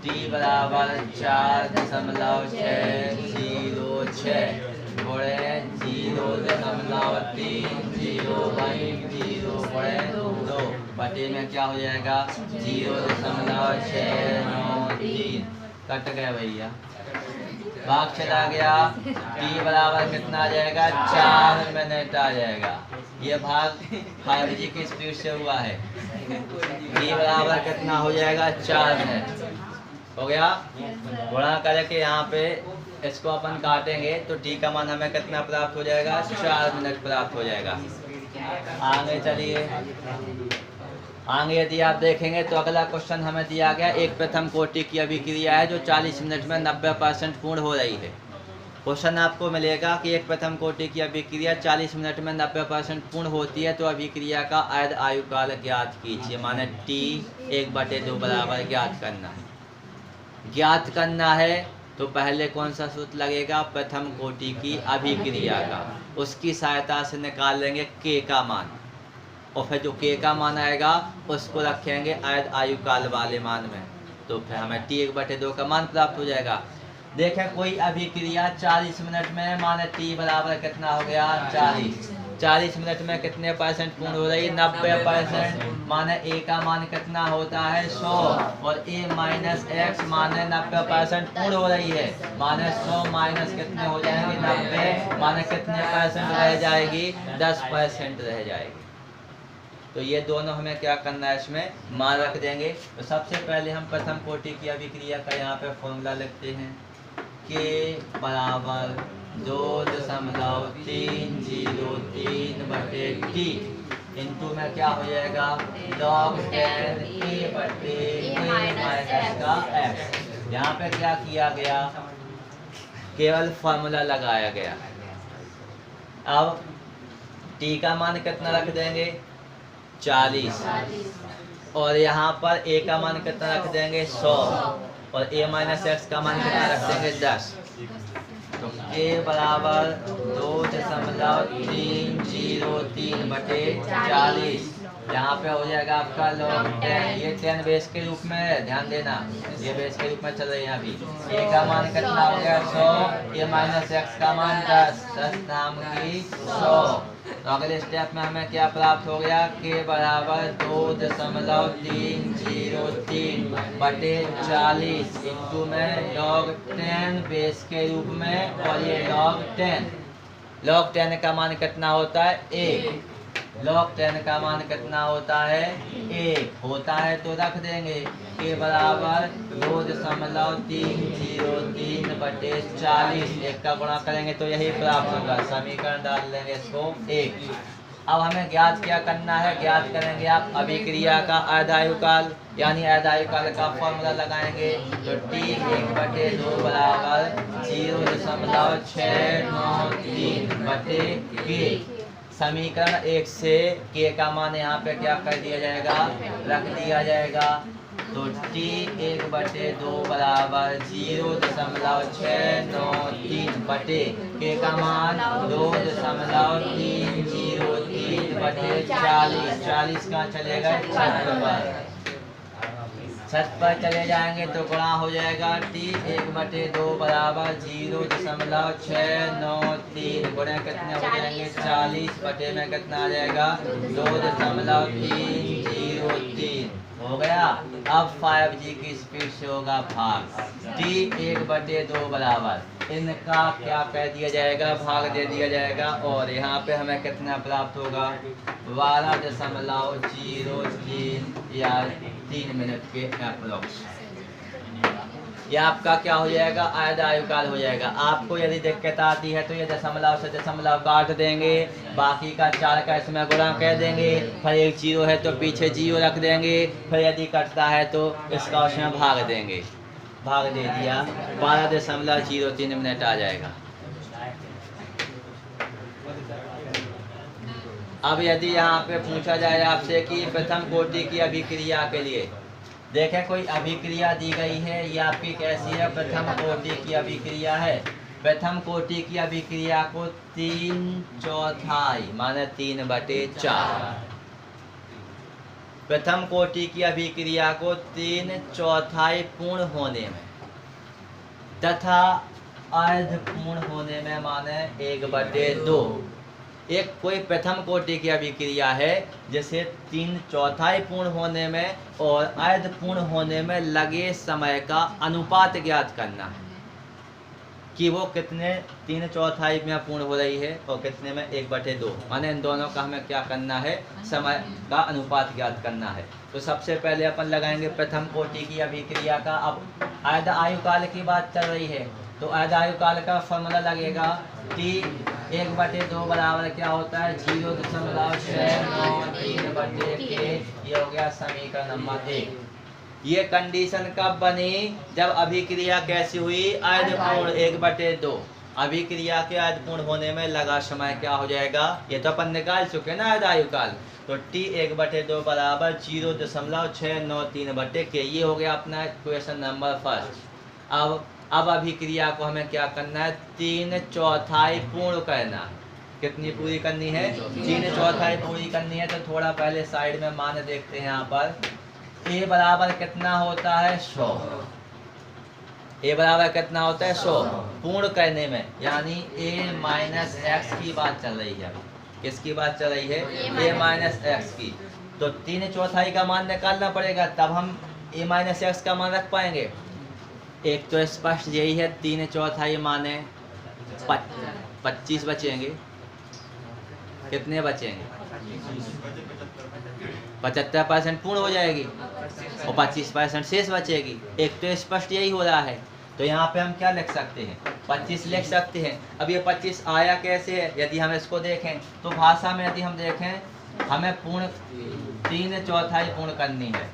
S1: T बराबर 4.606 गुणे 0.3010 बटे में क्या हो जाएगा 0.693। कट गया भैया, भाग चला गया। T बराबर कितना आ जाएगा 4 मिनट आ जाएगा। ये भाग 5G की स्पीड से हुआ है। T बराबर कितना हो जाएगा 4 मिनट हो गया। गुणा करके यहाँ पे इसको अपन काटेंगे तो T का मान हमें कितना प्राप्त हो जाएगा 4 मिनट प्राप्त हो जाएगा। आगे चलिए, आगे यदि आप देखेंगे तो अगला क्वेश्चन हमें दिया गया एक प्रथम कोटि की अभिक्रिया है जो 40 मिनट में 90% पूर्ण हो रही है। क्वेश्चन आपको मिलेगा कि एक प्रथम कोटि की अभिक्रिया 40 मिनट में 90% पूर्ण होती है तो अभिक्रिया का अर्ध आयुकाल ज्ञात कीजिए, माने T 1/2 बराबर ज्ञात करना है। ज्ञात करना है तो पहले कौन सा सूत्र लगेगा प्रथम कोटि की अभिक्रिया का, उसकी सहायता से निकाल लेंगे K का मान और फिर जो K का मान आएगा उसको रखेंगे अर्ध आयुकाल वाले मान में। तो फिर हमें t1/2 का मान प्राप्त हो जाएगा। देखें कोई अभिक्रिया 40 मिनट में माने t बराबर कितना हो गया 40 मिनट में कितने परसेंट पूर्ण हो रही है 90%। माने a का मान कितना होता है 100 और a माइनस x माने 90% पूर्ण हो रही है। माने 100 माइनस कितने हो जाएंगे 90 माने कितने परसेंट रह जाएगी 10% रह जाएगी। तो ये दोनों हमें क्या करना है इसमें मान रख देंगे। तो सबसे पहले हम प्रथम कोटि की अभिक्रिया का यहाँ पे फॉर्मूला लिखते हैं के बराबर 2.303/t इंटू में क्या हो जाएगा log 10 a/a का x। यहाँ पे क्या किया गया केवल फॉर्मूला लगाया गया। अब t का मान कितना रख देंगे 40 और यहाँ पर a का मान कितना रख देंगे 100 और a माइनस x का मान कितना रख देंगे 10। तो a बराबर 2.303/40 यहाँ पे हो जाएगा आपका log 10। ये 10 बेस के रूप में है, ध्यान देना ये बेस के रूप में चल रही है। अभी a का मान कितना हो गया 100 a माइनस x का मान 10 नाम की 100। तो अगले स्टेप में हमें क्या प्राप्त हो गया के बराबर 2.303/40 इंटू में log 10 बेस के रूप में और ये log 10 का मान कितना होता है 1। log 10 का मान कितना होता है 1 होता है तो रख देंगे के बराबर 2.303/40 1 का गुणा करेंगे तो यही प्राप्त होगा। समीकरण डाल लेंगे इसको 1। अब हमें ज्ञात क्या करना है ज्ञात करेंगे आप अभिक्रिया का आधायुकाल यानी आधायुकाल का फॉर्मूला लगाएंगे। तो t1/2 बराबर 0.693/k। समीकरण 1 से k का मान यहाँ पे क्या कर दिया जाएगा रख दिया जाएगा। तो t1/2 बराबर 0.693/k का मान 2.303/40 40 कहाँ चलेगा छत पर चले जाएंगे तो गुणा हो जाएगा t1/2 बराबर 0.693 गुणे कितने हो जाएंगे 40 बटे में कितना आ जाएगा 2.303 हो गया। अब 5G की स्पीड से होगा भाग t1/2 बराबर इनका क्या कह दिया जाएगा भाग दे दिया जाएगा और यहाँ पे हमें कितना प्राप्त होगा 12.03 या 3 मिनट के अप्रोक्स। ये आपका क्या हो जाएगा आधायुकाल हो जाएगा। आपको यदि दिक्कत आती है तो ये दशमलव से दशमलव काट देंगे, बाकी का 4 का इसमें गुणा कह देंगे, फिर एक 0 है तो पीछे 0 रख देंगे, फिर यदि कटता है तो इसका उसमें भाग देंगे। भाग दे दिया 12.03 मिनट आ जाएगा। अब यदि यहाँ पे पूछा जाए आपसे कि प्रथम कोटि की अभिक्रिया के लिए देखें कोई अभिक्रिया दी गई है, ये आपकी कैसी है प्रथम कोटि की अभिक्रिया है। प्रथम कोटि की अभिक्रिया को 3/4 माने 3/4 प्रथम कोटि की अभिक्रिया को 3/4 पूर्ण होने में तथा अर्ध पूर्ण होने में माने 1/2 एक कोई प्रथम कोटि की अभिक्रिया है जिसे 3/4 पूर्ण होने में और अर्ध पूर्ण होने में लगे समय का अनुपात ज्ञात करना है कि वो कितने 3/4 में पूर्ण हो रही है और कितने में 1/2 माने इन दोनों का हमें क्या करना है समय का अनुपात ज्ञात करना है। तो सबसे पहले अपन लगाएंगे प्रथम कोटि की अभिक्रिया का। अब अर्ध आयुकाल की बात चल रही है तो अर्ध आयुकाल का फॉर्मूला लगेगा t1/2 बराबर क्या होता है 0.693/k। ये हो गया समीकरण नंबर 1। ये कंडीशन कब बनी जब अभिक्रिया कैसी हुई अर्धपूर्ण 1/2 अभिक्रिया के अर्धपूर्ण होने में लगा समय क्या हो जाएगा ये तो अपन निकाल चुके ना अर्धायुकाल। तो t1/2 बराबर 0.693/k। ये हो गया अपना क्वेश्चन नंबर फर्स्ट। अब अभिक्रिया को हमें क्या करना है 3/4 पूर्ण करना। कितनी पूरी करनी है 3/4 पूरी करनी है। तो थोड़ा पहले साइड में मान देखते हैं यहाँ पर ए बराबर कितना होता है 100। ए बराबर कितना होता है 100 पूर्ण करने में, यानी a माइनस एक्स की बात चल रही है। किसकी बात चल रही है? a माइनस एक्स की। तो 3/4 का मान निकालना पड़ेगा, तब हम a माइनस एक्स का मान रख पाएंगे। एक तो स्पष्ट यही है, 3/4 माने 25 बचेंगे। कितने बचेंगे? 75% पूर्ण हो जाएगी और 25% शेष बचेगी। एक तो स्पष्ट यही हो रहा है। तो यहाँ पे हम क्या लिख सकते हैं? 25 लिख सकते हैं। अब ये 25 आया कैसे है? यदि हम इसको देखें तो भाषा में यदि हम देखें, हमें पूर्ण 3/4 पूर्ण करनी है।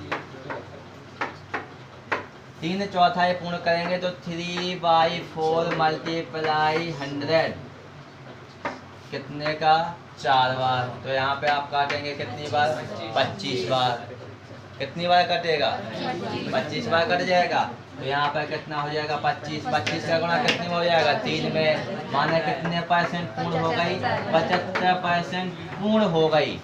S1: 3/4 पूर्ण करेंगे तो 3/4 मल्टीप्लाई 100 कितने का? 4 बार। तो यहाँ पे आप काटेंगे कितनी बार? 25 बार। कितनी बार कटेगा? 25 बार कट जाएगा। तो यहाँ पर कितना हो जाएगा? 25 का गुणा कितने में हो जाएगा? 3 में। माने कितने परसेंट पूर्ण हो गई? 75% पूर्ण हो गई।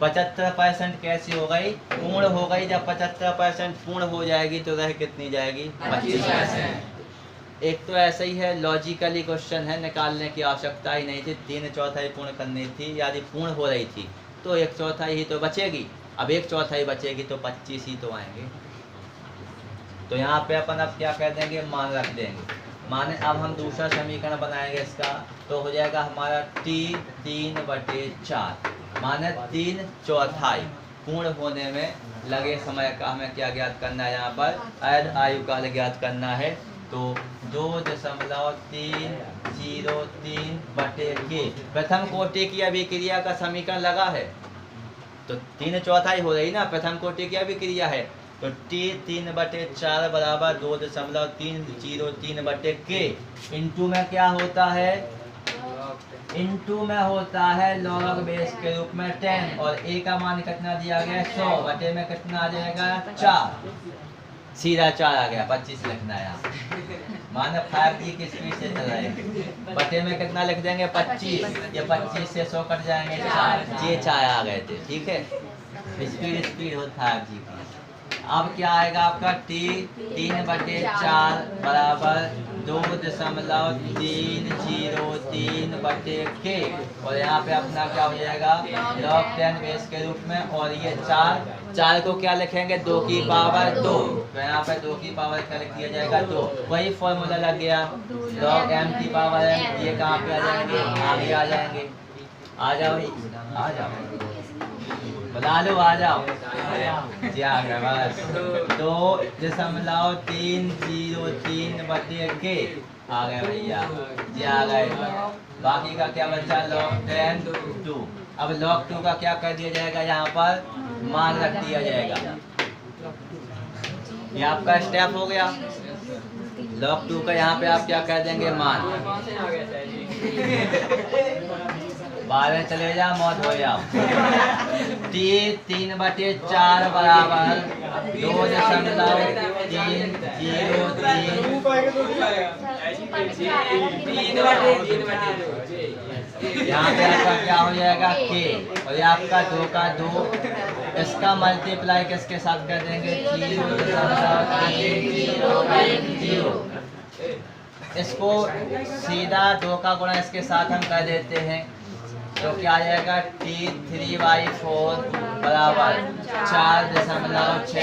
S1: 75% कैसी हो गई? पूर्ण हो गई। जब 75% पूर्ण हो जाएगी तो रह कितनी जाएगी? 25%। एक तो ऐसा ही है, लॉजिकली क्वेश्चन है, निकालने की आवश्यकता ही नहीं थी। 3/4 पूर्ण करनी थी, यदि पूर्ण हो रही थी तो 1/4 ही तो बचेगी। अब 1/4 बचेगी तो 25 ही तो आएंगे। तो यहाँ पे अपन अब क्या कर देंगे? मान रख देंगे। माने अब हम दूसरा समीकरण बनाएंगे इसका, तो हो जाएगा हमारा t 3/4 माने 3/4 पूर्ण होने में लगे समय का हमें क्या ज्ञात करना है? यहाँ पर अर्ध आयु काल ज्ञात करना है। तो 2.303/k प्रथम कोटि की अभिक्रिया का समीकरण लगा है। तो 3/4 हो रही ना, प्रथम कोटि की अभिक्रिया है। तो t 3/4 बराबर 2.303/k। इंटू में क्या होता है? इंटू में होता है लॉग बेस के रूप में 10 और a का मान कितना दिया गया? 100 बटे में कितना आ जाएगा? 4। सीधा 4 आ गया। 25 लिखना है यहाँ। माने 5G की स्पीड से चल रहे हैं। बटे में कितना लिख देंगे? 25। ये 25 से 100 कट जाएंगे 4। ये 4 आ गए थे। ठीक है, स्पीड हो 5G की। अब क्या आएगा आपका? t 3/4 बराबर 2.303/k और यहाँ पे अपना क्या हो जाएगा? log 10 बेस के रूप में। और ये 4 को क्या लिखेंगे? 2 की पावर 2। तो यहाँ पे 2 की पावर क्या लिख दिया जाएगा? 2। वही फॉर्मूला लग गया, log m की पावर m। ये कहाँ पे आ जाएंगे? आगे आ जाएंगे। आ जाओ, आ जाओ, बता लो, आ जाओ। क्या बस 2.303/k आ गए भैया। ये आ गए। बाकी का क्या बचा? log 10 2। अब log 2 का क्या कर दिया जाएगा? यहाँ पर मान रख दिया जाएगा। ये आपका स्टेप हो गया। log 2 का यहाँ पे आप क्या कर देंगे? मान। बाहर चले जाओ, मौत हो जाओ। t 3/4 बराबर 2.303। यहाँ पे आपका क्या हो जाएगा? k और ये आपका 2 का 2। इसका मल्टीप्लाई किसके साथ कर देंगे? 0.300। इसको सीधा 2 का गुणा इसके साथ हम कर देते हैं तो क्या आ जाएगा? t 3/4 बराबर 4.606/k।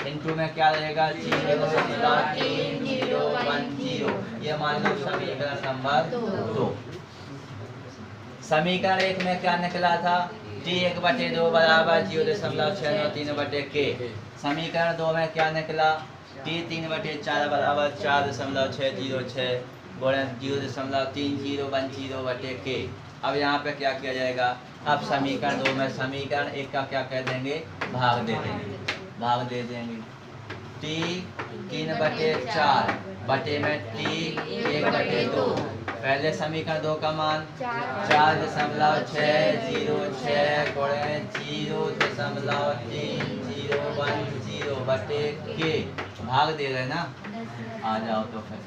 S1: इंटू में क्या रहेगा? 0.3010। ये मान लो समीकरण नंबर 2। समीकरण 1 में क्या निकला था? t 1/2 बराबर 0.693/k। समीकरण 2 में क्या निकला? t 3/4 बराबर 4.606 0.3010/k। अब यहाँ पे क्या किया जाएगा? अब समीकरण 2 में समीकरण 1 का क्या कह देंगे? भाग दे देंगे। भाग दे देंगे। t 3/4 बटे में t 1/2। पहले समीकरण 2 का मान 4.606 0.3010/k भाग दे रहे ना। आ जाओ तो फिर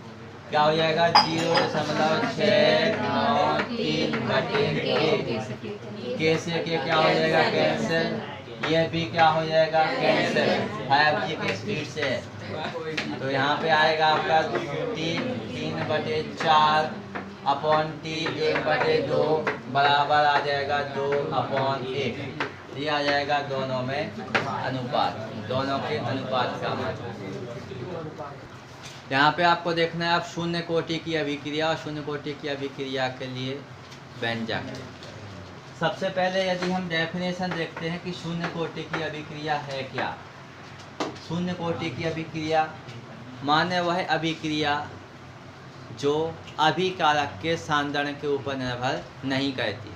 S1: क्या हो जाएगा 0.693 के से के क्या हो जाएगा कैंसिल, ये भी क्या हो जाएगा कैंसिल, 5G के स्पीड से। तो यहाँ पे आएगा आपका 3/4 अपॉन टी 1/2 बराबर आ जाएगा 2/1। ये आ जाएगा दोनों में अनुपात, दोनों के अनुपात का मान। यहाँ पे आपको देखना है आप शून्य कोटि की अभिक्रिया और शून्य कोटि की अभिक्रिया के लिए व्यंजक। सबसे पहले यदि हम डेफिनेशन देखते हैं कि शून्य कोटि की अभिक्रिया है क्या। शून्य कोटि की अभिक्रिया माने वह अभिक्रिया जो अभिकारक के सांद्रण के ऊपर निर्भर नहीं करती।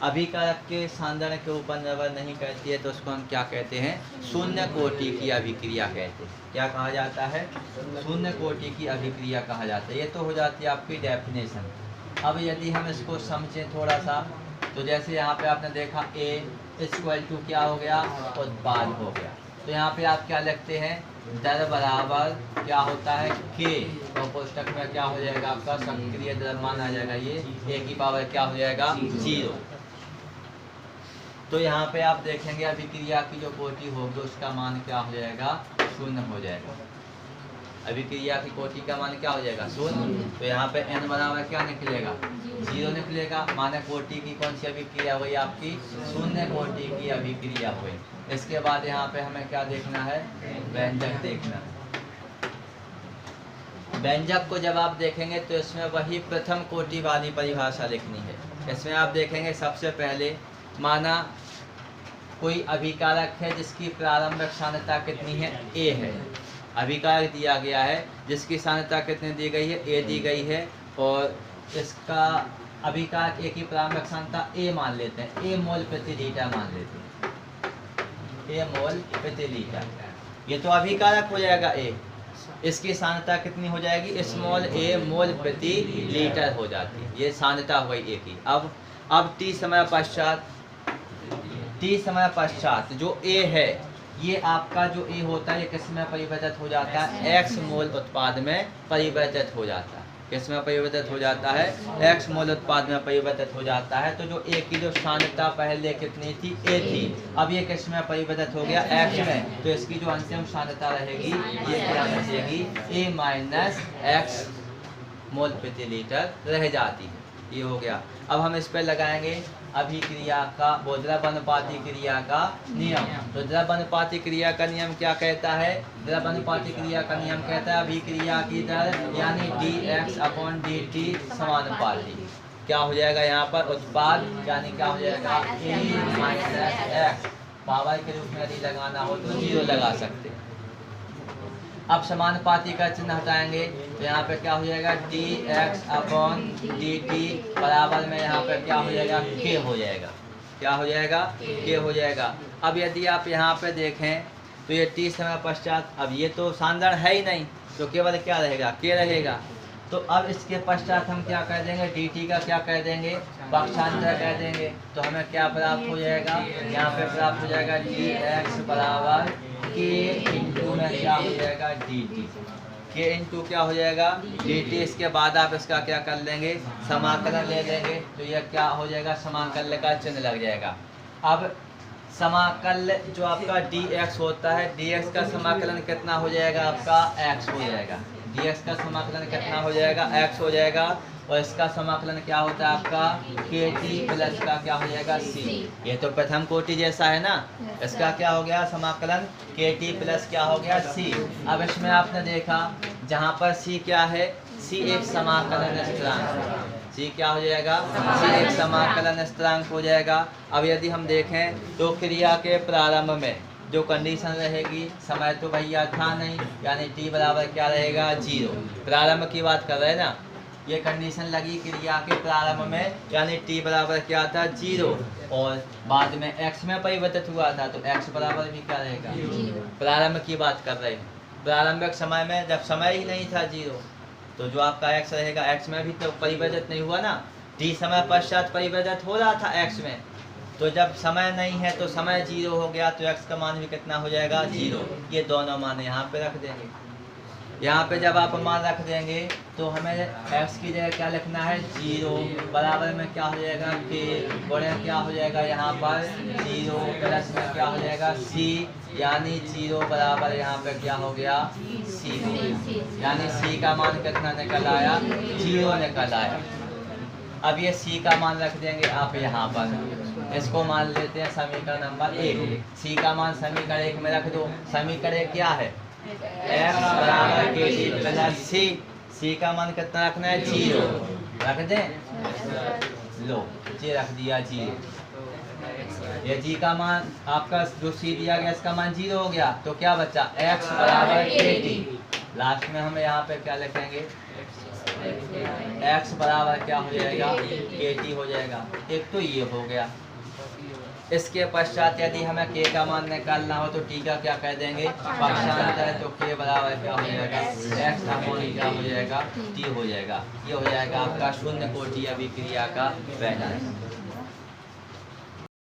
S1: अभिकारक के सांद्रण के ऊपर निर्भर नहीं करती है तो उसको हम क्या कहते हैं, शून्य कोटि की अभिक्रिया कहते हैं। क्या कहा जाता है, शून्य कोटि की अभिक्रिया कहा जाता है। ये तो हो जाती है आपकी डेफिनेशन। अब यदि हम इसको समझें थोड़ा सा, तो जैसे यहाँ पे आपने देखा A इक्वल टू क्या हो गया, उत्पाद हो गया। तो यहाँ पे आप क्या लिखते हैं, दर बराबर क्या होता है K, तो कोष्टक में क्या हो जाएगा आपका सक्रिय द्रव्यमान आ जाएगा, ये A की पावर क्या हो जाएगा 0। तो यहाँ पे आप देखेंगे अभिक्रिया की जो कोटि होगी उसका मान क्या हो जाएगा, शून्य हो जाएगा। अभिक्रिया की कोटि का मान क्या हो जाएगा, शून्य। तो यहाँ पे n बराबर क्या निकलेगा, 0 निकलेगा। माने कोटि की कौन सी अभिक्रिया हुई आपकी, शून्य कोटि की अभिक्रिया हुई। इसके बाद यहाँ पे हमें क्या देखना है, व्यंजक देखना है। व्यंजक को जब आप देखेंगे तो इसमें वही प्रथम कोटि वाली परिभाषा लिखनी है। इसमें आप देखेंगे सबसे पहले माना कोई अभिकारक है जिसकी प्रारंभिक सांद्रता कितनी है, A है। अभिकारक दिया गया है जिसकी सांद्रता कितनी दी गई है, A दी गई है, और इसका अभिकारक A की प्रारंभिक सांद्रता A मान लेते हैं, A मोल प्रति लीटर मान लेते हैं, A मोल प्रति लीटर। ये तो अभिकारक हो जाएगा A। इसकी सांद्रता कितनी हो जाएगी, स्मॉल a मोल प्रति लीटर हो जाती है। ये सांद्रता हुई A की। अब T समय पश्चात जो A है, ये आपका जो A होता है ये किस में परिवर्तित हो जाता है, X मोल उत्पाद में परिवर्तित हो जाता है। किस में परिवर्तित हो जाता है, X मोल उत्पाद में परिवर्तित हो जाता है। तो जो A की जो सांद्रता पहले कितनी थी, A थी, अब ये किस में परिवर्तित हो गया, X में। तो इसकी जो अंतिम सांद्रता रहेगी ये क्या बचेगी, A माइनस X मोल प्रति लीटर रह जाती है। ये हो गया। अब हम इस पर लगाएंगे अभिक्रिया का द्रव्यानुपाती क्रिया का नियम। तो द्रव्यानुपाती क्रिया का नियम क्या कहता है, द्रव्यानुपाती क्रिया का नियम कहता है अभिक्रिया की दर यानी dx/dt समानुपाती। क्या हो जाएगा यहाँ पर, उत्पाद यानी क्या हो जाएगा A माइनस X। पावर के रूप में यदि लगाना हो तो 0 लगा सकते हैं। अब समानुपाती का चिन्ह हटाएंगे तो यहाँ पे क्या हो जाएगा, dx/dt बराबर में यहाँ पे क्या हो जाएगा, k हो जाएगा। क्या हो जाएगा, k हो जाएगा। अब यदि आप यहाँ पे देखें तो ये t समय पश्चात, अब ये तो सांद्रण है ही नहीं, तो केवल क्या रहेगा, k रहेगा। तो अब इसके पश्चात हम क्या कर देंगे, dt का क्या कर देंगे, पक्षांतर कर देंगे। तो हमें क्या प्राप्त हो जाएगा, यहाँ पे प्राप्त हो जाएगा dx बराबर k इंटू में क्या हो जाएगा dt, k इंटू क्या हो जाएगा dt। इसके बाद आप इसका क्या कर लेंगे, समाकलन ले लेंगे। तो यह क्या हो जाएगा, समाकलन का चिन्ह लग जाएगा। अब समाकल जो आपका dx होता है, dx का समाकलन कितना हो जाएगा आपका, x हो जाएगा। dx का समाकलन कितना हो जाएगा, x हो जाएगा। और इसका समाकलन क्या होता है आपका, kt प्लस का क्या हो जाएगा c। ये तो प्रथम कोटि जैसा है ना, इसका क्या हो गया समाकलन, kt प्लस क्या हो गया c। अब इसमें आपने देखा जहाँ पर c क्या है, c एक समाकलन स्थिरांक, c क्या हो जाएगा, c एक समाकलन स्थिरांक हो जाएगा। अब यदि हम देखें तो क्रिया के प्रारंभ में जो कंडीशन रहेगी, समय तो भैया था नहीं, यानी t बराबर क्या रहेगा 0। प्रारंभ की बात कर रहे हैं ना, ये कंडीशन लगी क्रिया के प्रारंभ में, यानी t बराबर क्या था 0, और बाद में x में परिवर्तित हुआ था तो x बराबर भी क्या रहेगा, प्रारंभ की बात कर रहे हैं। प्रारंभिक समय में जब समय ही नहीं था 0, तो जो आपका x रहेगा, x में भी तो परिवर्तित नहीं हुआ ना, t समय पश्चात परिवर्तित हो रहा था x में। तो जब समय नहीं है तो समय 0 हो गया, तो x का मान भी कितना हो जाएगा 0। ये दोनों मान यहाँ पे रख देंगे। यहाँ पे जब आप मान रख देंगे तो हमें x की जगह क्या लिखना है 0 बराबर में क्या हो जाएगा k गुणे क्या हो जाएगा यहाँ पर 0 प्लस में क्या हो जाएगा c यानी 0 बराबर यहाँ पे क्या हो गया c हो गया। यानी c का मान कितना निकल आया 0 निकल आया। अब ये c का मान रख देंगे आप यहाँ पर, इसको मान लेते हैं समीकरण नंबर 1। c का मान समीकरण 1 में रख दो। समीकरण 1 क्या है x बराबर kt प्लस c का मान कितना रखना है 0 रख दें। लो ये रख दिया 0। ये g का मान आपका जो c दिया गया इसका मान 0 हो गया तो क्या बचा x बराबर kt। लास्ट में हम यहाँ पे क्या लिखेंगे x बराबर क्या हो जाएगा kt हो जाएगा। एक तो ये हो गया। इसके पश्चात यदि हमें k का मान निकालना हो तो t का क्या कह देंगे पक्षांतर है तो k बराबर क्या हो जाएगा x का मान क्या हो जाएगा t हो जाएगा। ये हो जाएगा आपका शून्य कोटि अभिक्रिया का पहला।